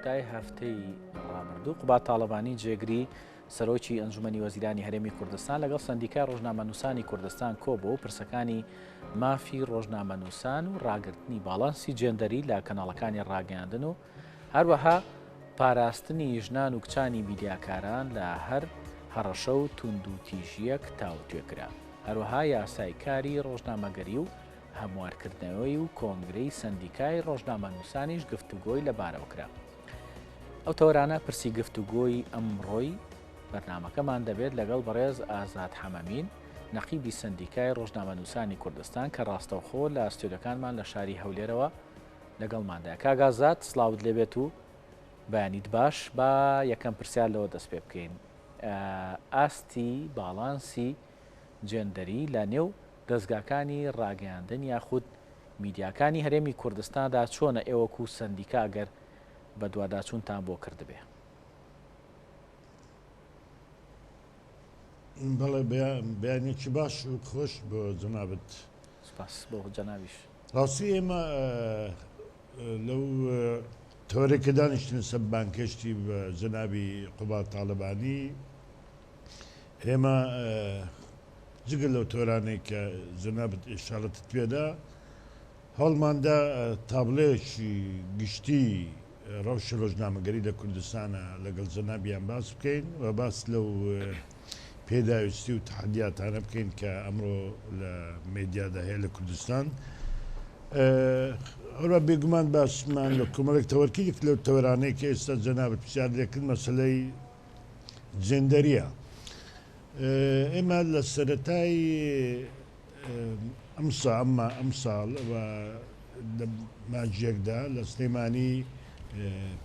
کۆتای هەفتەی ڕابردوو قوبات تاڵەبانی جێگری سەرۆکی ئەنجومەنی وەزیرانی هەرێمی کوردستان لەگەڵ سەندیکای ڕۆژنامەنووسانی کوردستان کۆبوو و پرسەکانی مافی ڕۆژنامەنووسان و ڕاگررتنی باڵانسی جێندەری لە کەناڵەکانی ڕاگەاندن و هەروەها پاراستنی ژنان و کچانی میدیاکاران لە هەر هەڕەشە و توند و تیژیەک تاوتوێکرا. هەروەها یاسایکاری ڕۆژنامەگەری و هەموارکردنەوەی و کۆنگرەی سەندیکای ڕۆژنامەنووسانیش گفتوگۆی لەبارەوەکرا. ئەو تەوەرانە پرسی گفتوگۆی ئەمڕۆی بەرنامەکەمان دەبێت لەگەڵ بەڕێز ئازاد حەمەمین نەقیبی سەندیکای ڕۆژنامەنووسانی کوردستان کە ڕاستەوخۆ لە ستودیۆکانمان لە شاری هەولێرەوە لەگەڵماندایە. کاگازات سڵاوت لێبێت و بەیانیت باش با یەکەم پرسیار لەوە دەست پێ بکەین. ئاستی باڵانسی جێندەری لە نێو دەستگاکانی ڕاگەیاندن یاخود میدیاکانی هەرێمی کوردستاندا چۆنە ئێوەکو سەندیکاگەر بە دوواداچوونتان بۆ کردبێ؟ بەڵێ بەیانێکی باش و خۆش بۆ جەنابەت. سپاس بۆ جەنابیش. ڕاستی ئێمە لەو تۆرێکە دانیشتن سەر بانکەشتی بە جەنابی قوبات تاڵەبانی ئێمە جگە لەو تۆرانەی کە جەنابەت ئێشارەتت پێدا هەڵماندا تابلێکی گشتی ڕەوشە ڕۆژنامەگەری لە کوردستانە لەگەڵ جەنابیان باس بکەین و باس لەو پێداویستی و تحدیاتانە بکەین کە ئەمڕۆ لە میدیادا هەیە لە کوردستان. ئەوە بێگومان باسمان لە کۆمەڵێک تەوەرکیێک لەو تەوەرانەی کە ئێستا جەنابەت پرسیار لێکرد مەسەلەی جێندەریە. ئێمە لە سەرەتای ئەم ساڵ لە ماجیەکدا لە سلێمانی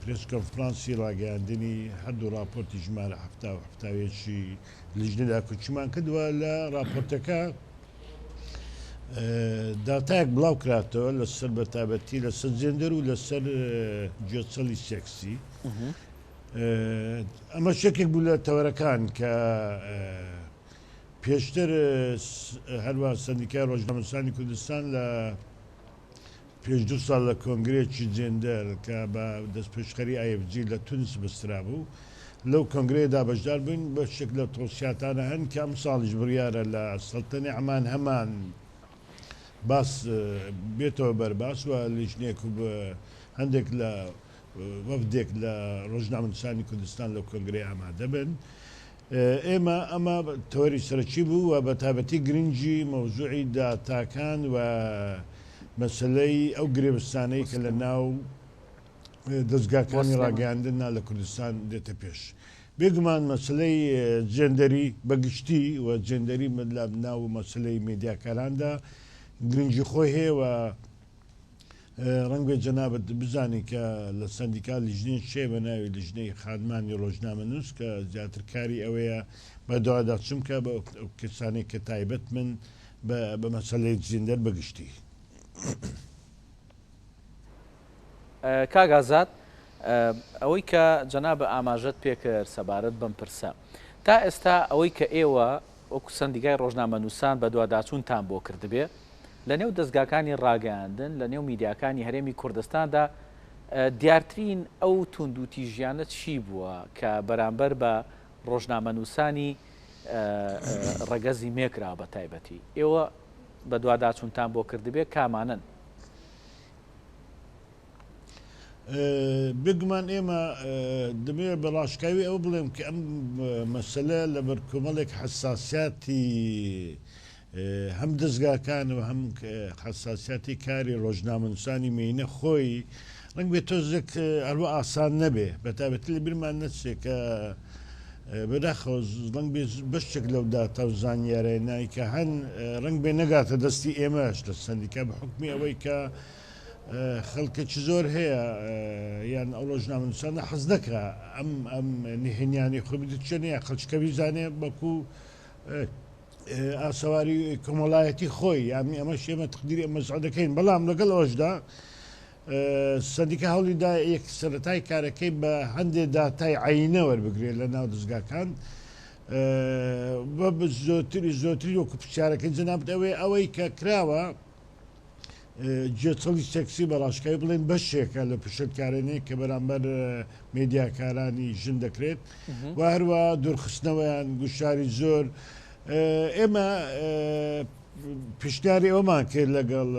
پرێس کۆنفرانسی ڕاگەیاندنی هەردوو راپۆرتی ژمارە هەفتاوێکی لیژنەدا کوچمان کردووە. لە راپۆرتەکە داتایەک بڵاو کراتەوە لەسەر بەتابەتی لەسەر جێندەر و لەسەر گوێچەڵی سێکسی. ئەمە شێکێک بوو لە تەوەرەکان کە پێشتر هەروە سەندیکای ڕۆژنامەنووسانی کوردستان لە پێش 2 ساڵ لە کۆنگرێکی جێندەر کە بە دەستپێشخەری ئایFG لە تونس بەسترا بوو لەو کۆنگرەیەدا بەشدار بووین بە شێک لە تۆسیاتانە هەن کە ئەم ساڵیش بڕیارە لە سەڵتەنی عەمان هەمان باس بێتەوە بەرباس و لیژنێک و هەندێک لە وەفدێک لە ڕۆژنامەنووسانی کوردستان لەو کۆنگرەی ئامادە بن. ئێمە ئەمە تەوەری سەرەکی بوو و بە تایبەتی گرنگی مەوزوعی داتاکان و مەسلەی ئەو گرێبستانەی کە لە ناو دەستگاکانی ڕاگەیاندننا لە کوردستان دێتە پێش. بێگومان مەسلەی جێندەری بەگشتی و جێندەری لە ناو مەسلەی میدیاکاراندا گرنگی خۆی هەیە و ڕەنگ بێ جەنابەت بزانی کە لە سەندیکا لیژنەی شێ بە ناوی لیژنەی خادمانی ڕۆژنامەنووس کە زیاتر کاری ئەوەیە بە دوواداچوم کە بە کەسانێک کە تایبەت من بە مەسەلەی جێندەر بەگشتی. کاگازات ئەوەی کە جەنابە ئاماژەت پێکرد سەبارەت بەم پرسە تا ئێستا ئەوەی کە ئێوە وەکو سەندیکای ڕۆژنامەنووسان بە دوواداچوونتان بۆ کردبێ لە نێو دەستگاکانی ڕاگەیاندن لە نێو میدیاکانی هەرێمی کوردستاندا دیارترین ئەو توند و تیژیانە چی بووە کە بەرامبەر بە ڕۆژنامەنووسانی ڕەگەزی مێکرا بە تایبەتی ئێوە بە دوواداچوونتان بۆ کردبێ کامانن؟ بگومان ئێمە دەبێت بە ڕاشکاوی ئەو بڵێم کە ئەم مەسەلە لەبەر کۆمەڵێک حساسیاتی هەم دەستگاکان و هەم حساسیاتی کاری ڕۆژنامەنووسانی مینە خۆی ڕەنگ بێت تۆزێک هەروە ئاسان نەبێ بە تایبەتی لە بیرمان نەچێت کە بەداخەوە ڕەنگ بێ بەشێک لەو داتا و زانیارەیەنایی کە هەن ڕەنگ بێ نەگاتە دەستی ئێمەش لە سەندیکا بە حکمی ئەوەی کە خەڵکێکی زۆر هەیە یان ئەو ڕۆژنامەنووسانە حەز دەکرا ئەم نهێنیانی خۆبی چێنەیە خەڵچکەوی زانێ بەکو ئاسەواری کۆمەڵایەتی خۆی یامی ئەمە شێمە تقدیری ئەمە زۆر دەکەین. بەڵام لەگەڵ ئەوەشدا سەندیکا هەوڵیدا یەک سەرەتای کارەکەی بە هەندێک داتای عینە وەربگرێت لە ناو دەستگاکان زۆتری وەکو پرسیارەکەی جەنابەت ئەوەی کە کراوە جێچەڵی سێکسی بەڕاشکایی بڵێن بەشێکە لە پشتکارێنەیە کە بەرامبەر مێدیاکارانی ژن دەکرێت و هەروە دوورخستنەوەیان گوشاری زۆر ئێمە پیشنیاری ئەومان کرد لەگەڵ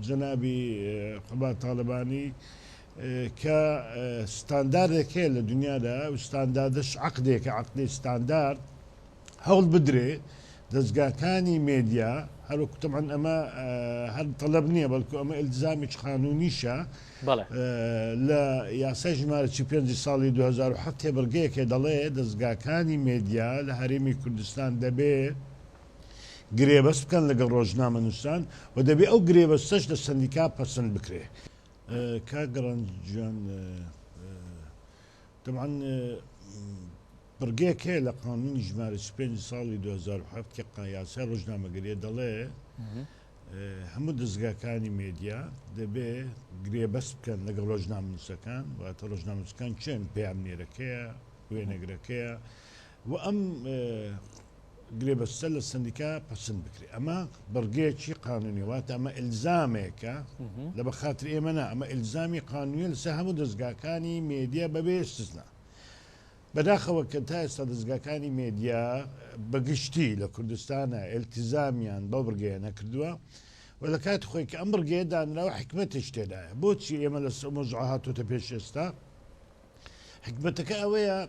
جەنابی قوبات تاالبانی کە ستانداردێکێ لە دنیادا و ستانداردش عقدێکە عقدی ستاندارد هەوڵ بدرێ دەستگاکانی مێدیا هەروکوتەمان ئەمە هەر تەلەب نییە بەڵکو ئەمە ئلزامیش قانونیشە لە یاسای ژمارە 5 ساڵی 2007 تێبڕگەیەکێ دەڵێ دەستگاکانی مێدیا لە هەرێمی کوردستان دەبێ گرێبەست بکەن لەگەڵ ڕۆژنامە نووسان و دەبێ ئەو گرێبەستەش لە سندیکا پەسەند بکرێ کاگەڕەنجیان طبعاً بڕگەیەک هەیە لە قانونی ژمارە 5 ساڵی 2007 کە یاسای ڕۆژنامەگەریە دەڵێ هەموو دەستگاکانی مێدیا دەبێ گرێبەست بکەن لەگەڵ ڕۆژنامەنووسەکان واتە ڕۆژنامەنووسەکان چێن پەیامنێرەکەیە وێنەگرەکەیە و ئەم گرێبەستە لە سندیکا پەسەند بکرێ ئەمە بڕگەیەکی قانونی واتە ئەمە ئلزامێکە لە بەخاتر ئێمە نا ئەمە ئلزامی قانونیە لەسەر هەموو دەستگاکانی مێدیا بەبێ استثنا بەداخەوە کە تا ئێستا دەستگاکانی مێدیا بەگشتی لە کوردستانە ئلتیزامیان بەو بڕگەیە نەکردووە و لە کات خۆی کە ئەم بڕگەیە دانراوە حکمەتش تێدایە بۆچی ئێمە لە مۆزوع هاتوۆتە پێش ئێستا حکمەتەکە ئەوەیە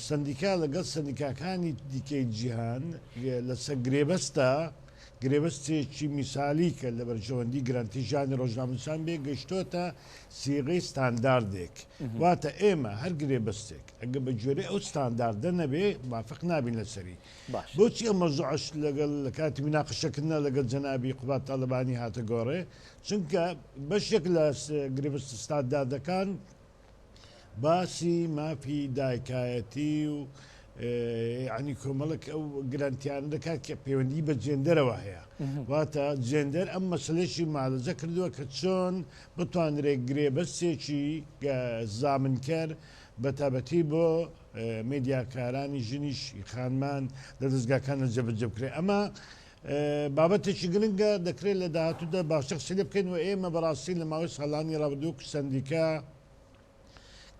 سندیکا لەگەڵ سندیکاکانی دیکەی جیهان لەسەر گرێبەستە گرێبەستێکی میسالی کە لە بەرژەوەندی گرانتیژانی ڕۆژنامەنووسان بێ گەشتۆتە سیغەی ستانداردێک واتە ئێمە هەر گرێبەستێک ئەگە بە جۆرە ئەو ستانداردە نەبێ موافق نابین لەسەری بۆچی ئەم مەزوعش لەگەڵ لە کاتی مناقشەکردنە لەگەڵ جەنابی قوبات تاالبانی هاتە گۆڕێ چونکە بەشێک لە گرێبەست ستانداردەکان باسی مافی دایکایەتی و ینی کۆمەڵک ئەو گرانتیانە دەکات کە پەیوەندی بە جێندەرەوە هەیە واتە جێندەر ئەم مەسلەیەکی ماڵەزە کردووە کە چۆن بتوانرێت گرێبەستێکی زامنکەر بەتابەتی بۆ مێدیاکارانی ژنیش خانمان لە دەستگاکانە جەبەجێ بکرێت ئەمە بابەتێکی گرنگە دەکرێت لە داهاتوودا باشە قسە بکەین و ئێمە بەڕاستی لە ماوەی ساڵانی ڕابردوو سندیکا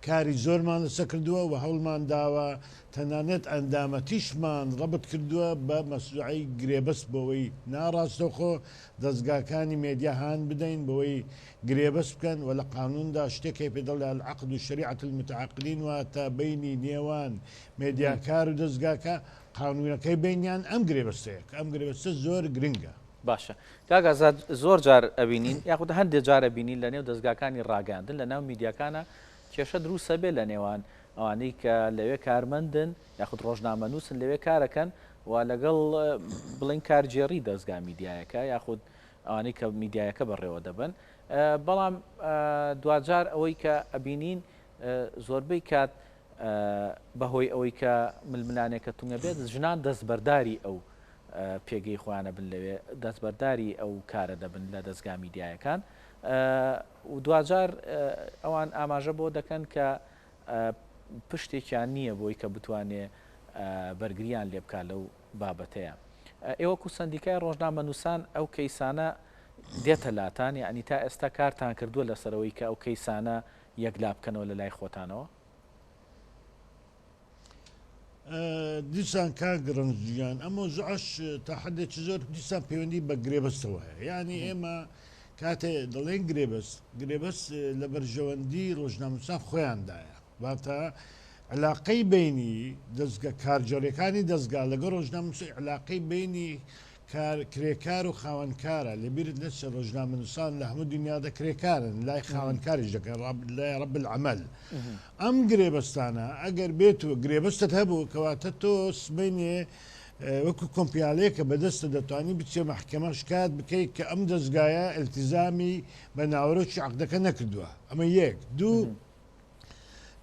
کاری زۆرمان لەسەر کردووە و هەوڵمان داوە تەنانەت ئەندامەتیشمان ڕەبت کردووە بە مەسوعی گرێبەست بەوەی ناڕاستەخۆ دەستگاکانی مێدیا هاان بدەین بەوەی گرێبەست بکەن و لە قانوندا شتێکی پێدەڵ العقد و شریعة المتعاقدین واتە بینی نێوان مێدیاکار و دەستگاکە قانونەکەی بینیان ئەم گرێبەستەیە ئەم گرێبەستە زۆر گرنگە باشە کاگازاد زۆر جار ئەبینین یاخود هەندێک جار ئەبینین لە نێو دەستگاکانی ڕاگەاندن لە ناو میدیاکانە کێشە دروستە بێ لە نێوان ئەوانەی کە لەوێ کارمەندن یاخود ڕۆژنامەنووسن لەوێ کارەکەن و لەگەڵ بڵین کارجێڕی دەستگا میدیایەکە یاخود ئەوانەی کە میدیایەکە بەڕێوە دەبن بەڵام دوجار ئەوەی کە ئەبینین زۆربەی کات بەهۆی ئەوەی کە ململانێکە تونگە بێت ژنان دەستبەرداری ئەو پێگەی خۆیانە بن لەوێ دەستبەرداری ئەو کارە دەبن لە دەستگا میدیایەکان و دوجار ئەوان ئاماژە بۆ دەکەن کە پشتێکیان نییە بۆی کە بتوانێ بەرگریان لێ بکات لەو بابەتەیە ئێوە کو سندیکای ڕۆژنامەنووسان ئەو کەیسانە دێتە لاتان یعنی تا ئێستا کارتان کردووە لەسەرەوەی کە ئەو کەیسانە یەکلا بکەنەوە لە لای خۆتانەوە دیسان کاگەڕەنجیان ئەمە زعش تا حدێکی زۆر دیسان پەیوەندی بە گرێبەستەوە هەیە یعنی ئێمە کاتێ دەڵێن گرێبەست لە بەرژەوەندی ڕۆژنامەنووسان خۆیاندایە واتە علاقەی بینی کارجۆرەکانی دەستگا لەگەڵ ڕۆژنامەنووسی علاقەی بینی کرێکار و خاوەنکارە لەبیرت لەسە ڕۆژنامەنووسان لە هەموو دنیادا کرێکارن لای خاوەنکاریش دەکەن لای ڕەب العەمەل ئەم گرێبەستانە ئەگەر بێت و گرێبەستت هەبوو کەواتە تۆ سبینێ وەکو کۆمپیالەیەکە بەدەستە دەتوانی بچێ مەحکەمە شکات بکەیت کە ئەم دەستگایە ئەلتیزامی بە ناوەڕۆکی عەقدەکە نەکردووە ئەمە یەک دوو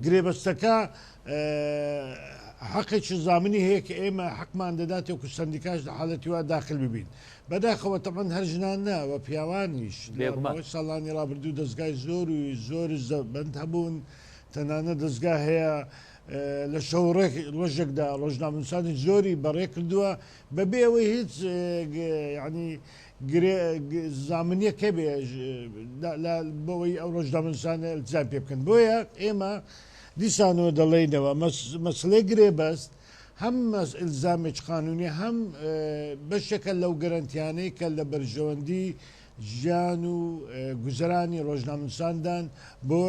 گرێبەستەکە حەقێکی زامنی هەیە کە ئێمە حەقمان دەدات وەکو سندیکاش لە حاڵەتی وا داخل ببین بەداخەوە تەمەەن هەر ژنان ناوە پیاوانیش ساڵانی ڕابردوو دەستگای زۆر و زۆر زەبەند هەبوون تەنانە دەستگا هەیە لە شەوڕێک ڕۆژێکدا ڕۆژنامەنووسانی زۆری بەڕێ کردووە بەبێ ئەوەی هیچ ینی زامنیە کە بێ بۆەوەی ئەو ڕۆژنامەنووسانە التزام پێ بکەن بۆیە ئێمە دیسانەوە دەڵێنەوە مەسلەی گرێ بەست هەم ئلزامێک قانونی هەم بەشێکە لەو گەرنتیانەی کە لە بەرژەوەندی ژیان و گوزەرانی ڕۆژنامەنووساندان بۆ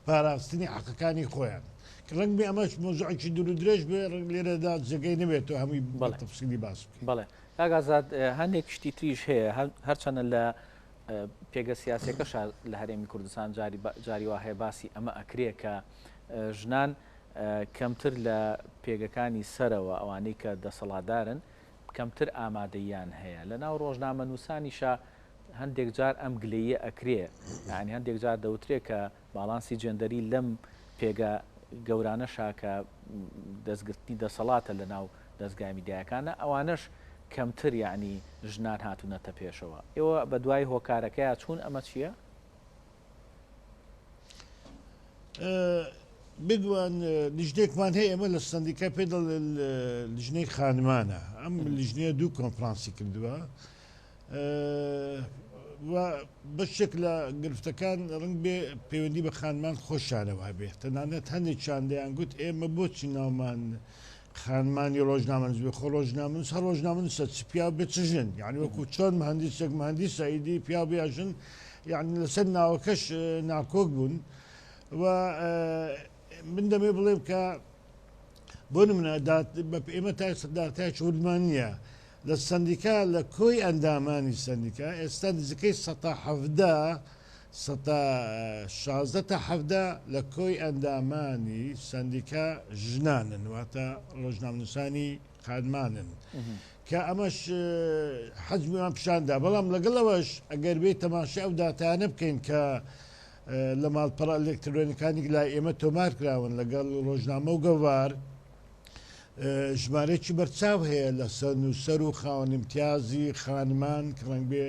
پاراستنی حەقەکانی خۆیان ڕنگ بێ ئەمەش مۆزوعێکی دوور و درێژ بێ ڕنگ لێرەدا جێگەی نەبێتەوە هەمووی تەفسیلی باس بڵێ کاگازاد هەندێک شتی تریش هەیە هەرچەنە لە پێگە سیاسەکەش لە هەرێمی کوردستان جاری وا هەیە باسی ئەمە ئەکرێ کە ژنان کەمتر لە پێگەکانی سەرەوە ئەوانەی کە دەسەڵاتدارن کەمتر ئامادەیان هەیە لە ناو ڕۆژنامەنووسانیشە هەندێک جار ئەم گلەیە ئەکرێ یعنی هەندێک جار دەوترێت کە باڵانسی جێندەری لەم پێگە گەورانە شاکە دەستگرتنی دەسەڵاتە لە ناو دەستگای میدیاکانە ئەوانش کەمتر یعنی ژنان هاتوونەتە پێشەوە ئێوە بە دوای هۆکارەکەی چوون ئەمە چییە؟ بگوان لیژنێکمان هەیە ئەمە لە سندیکا پێدە لیژنەی خانمانە ئەم لیژنەیە دوو کۆنفرانسی کردووە بەشێک لە گرفتەکان ڕنگ بێ پەیوەندی بە خانمان خۆشانەوە بێت تەنانەت هەندێکیان دەیانگوت ئێمە بۆچی ناومان خانمانی ڕۆژنامەنووس بێ خۆ ڕۆژنامەنووس هەر ڕۆژنامەنووسە چ پیا بێت چ ژن یعنی وەکو چۆن مهندیسێک مهندی سەعیدی پیا بێژن یعنی لەسەر ناوەکەش ناکۆک بوون و من دەمێ بڵێم کە بۆ نمونە ئێمە تای چوردمان نییە لە سندیکا لە کۆی ئەندامانی سندیکا ئێستا نزیکەی 16 تا 17 لە کۆی ئەندامانی سندیکا ژنانن واتە ڕۆژنامەنووسانی خانمانن کە ئەمەش حەجمیان پیشاندا بەڵام لەگەڵەوەش ئەگەر بێت تەماشای ئەو داتانە بکەین کە لە ماڵپەڕ ئەلکترۆنیەکانی لای ئێمە تۆمار کراون لەگەڵ ڕۆژنامە و گەوار ژمارەی بەرچاو هەیە لە سەر و خاوەن امتیازی خانمان کە ڕەنگ بێ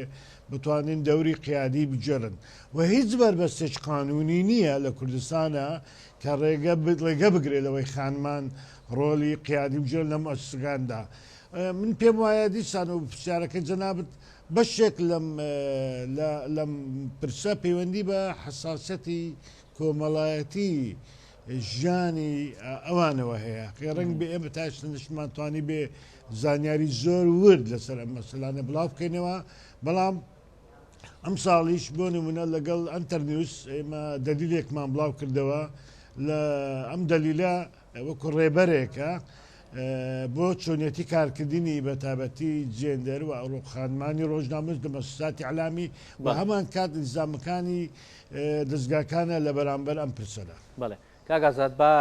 بتوانین دەوری قیادی بجێڕن و هیچ بربەستێک قانونی نییە لە کوردستانە کە ڕێگە بگرێت لەوەی خانمان ڕۆلی قیادی بجێر لە مؤسسەکاندا من پێم وایە دیسان و پرسیارەکە جەنابەت بەشێک لەم پرسە پەیوەندی بە حساسەتی کۆمەڵایەتی ژیانی ئەوانەوە هەیە ڕنگ بێ ئێمە تاشتنشمان توانی بێ زانیاری زۆر ورد لەسەر ئەم مەسەلانە بڵاو بکەینەوە بەڵام ئەم ساڵیش بۆ نمونە لەگەڵ ئەنتەرنیوس ئێمە دەلیلێکمان بڵاو کردەوە لە ئەم دەلیلە وەکو ڕێبەرێکە بۆ چۆنیەتی کارکردنی بەتابەتی جێندەر و ئەوڕۆخانمانی ڕۆژنامەنووس لە مەسوساتی علامی و هەمان کات نظامەکانی دەستگاکانە لە بەرامبەر ئەم پرسەدا بەڵێ کاگازات بە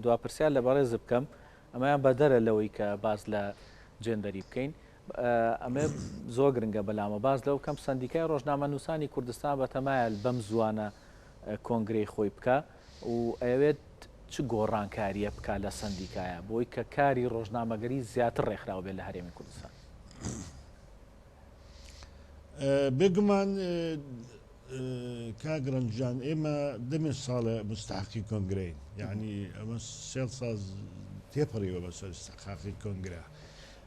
دواپرسیان لە بەڕێز بکەم ئەمەیان بە دەرە لەوەی کە باز لە جێندەری بکەین ئەمە زۆر گرنگە بەلامە باز لەو کەم سندیکای ڕۆژنامەنووسانی کوردستان بەتەمایە بەم زوانە کۆنگرەی خۆی بکە و ئەوێت چ گۆڕانکاریە بکە لە سندیکایە بۆی کە کاری ڕۆژنامەگەری زیاتر ڕێکخراوە بێت لە هەرێمی کوردستان بێگومان کاگرنجان ئێمە دەمێ ساڵە مستحقی کۆنگرین یعنی ئەمە سێ ساز تێپەڕیوە بەسەر استحقاقی کۆنگرا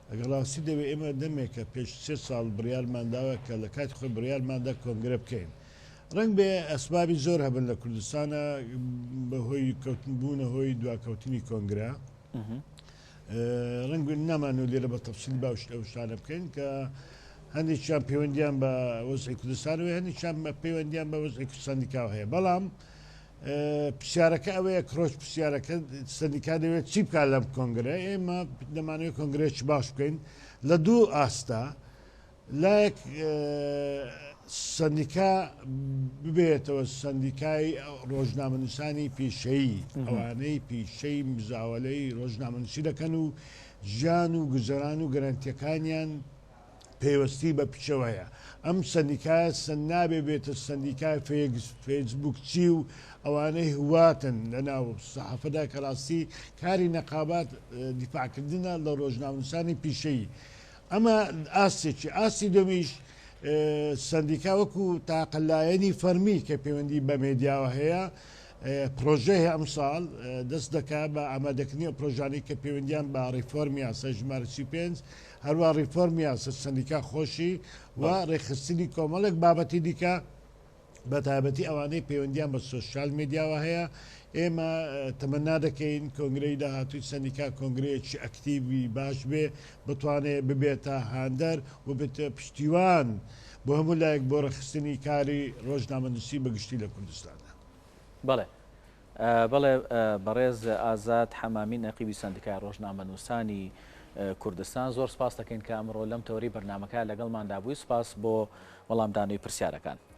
ئەگەڵ ڕاستی دەوێت ئێمە دەمێکە پێش 3 ساڵ بڕیارمانداوە کە لە کاتی خۆی بڕیارماندا کۆنگرە بکەین ڕنگ بێ ئەسبابی زۆر هەبن لە کوردستانە بەهۆی کەوتنبوونە هۆی دواکەوتنی کۆنگرا ڕنگ نامانەوە لێرە بە تەفسیل باوش ئەو شانە بکەین کە هەندێکیان پەیوەندیان بە وەزعی کوردستانەوە هەندێکیان پەیوەندیان بە وەزعی سندیکاو هەیە بەڵام پرسیارەکە ئەوەیە کرۆچ پرسیارەکە سندیکا دەوێت چی بکات لەم کۆنگرە ئێمە دەمانوێت کۆنگرێکی باش بکەین لە دوو ئاستا لایەک سندیکا ببێتەوە سندیکای ڕۆژنامەنووسانی پیشەیی ئەوانەی پیشەی مزاوەلەی ڕۆژنامەنووسی دەکەن و ژیان و گوزەران و گەرانتیەکانیان پێوەستی بە پیشەوەیە ئەم سندیکایە سند نابێ بێتە سندیکای فێسبوک چی و ئەوانەی هواتن لەناو سەحەفەدا کە ڕاستی کاری نەقابات دیفاعکردنە لە ڕۆژنامەنووسانی پیشەیی ئەمە ئاستێکی ئاستی دۆمیش سندیکا وەکو تاقلایەنی فەرمی کە پەیوەندی بە مێدیاوە هەیە پرۆژەیە ئەم ساڵ دەست دەکات بە ئامادەکردنی پرۆژانی کە پەیوەندیان بە ڕیفۆرمی یاسا ژمارە 35 هەروە ڕیفۆرمی یاسا سندیکا خۆشی و ڕێخستنی کۆمەڵێک بابەتی دیکە بە تایبەتی ئەوانەی پەیوەندیان بە سوۆسیال میدیاوە هەیە. ئێمە تەمەنا دەکەین کۆنگرەی داهاتووی سندیکا کۆنگرەیەکی ئەکتیوی باش بێ بتوانێت ببێتە هاندەر و بێتە پشتیوان بۆ هەموو لایەک بۆ ڕێخستنی کاری ڕۆژنامەنووسی بەگشتی لە کوردستاندا. بەڵێ بەڵێ بەڕێز ئازاد حەمامی نەقیبی سندیکای ڕۆژنامەنووسانی کوردستان زۆر سپاس دەکەین کە ئەمڕۆ لەم تەوەری بەرنامەکە لەگەڵماندا بووی. سپاس بۆ وەڵامدانەوەی پرسیارەکان.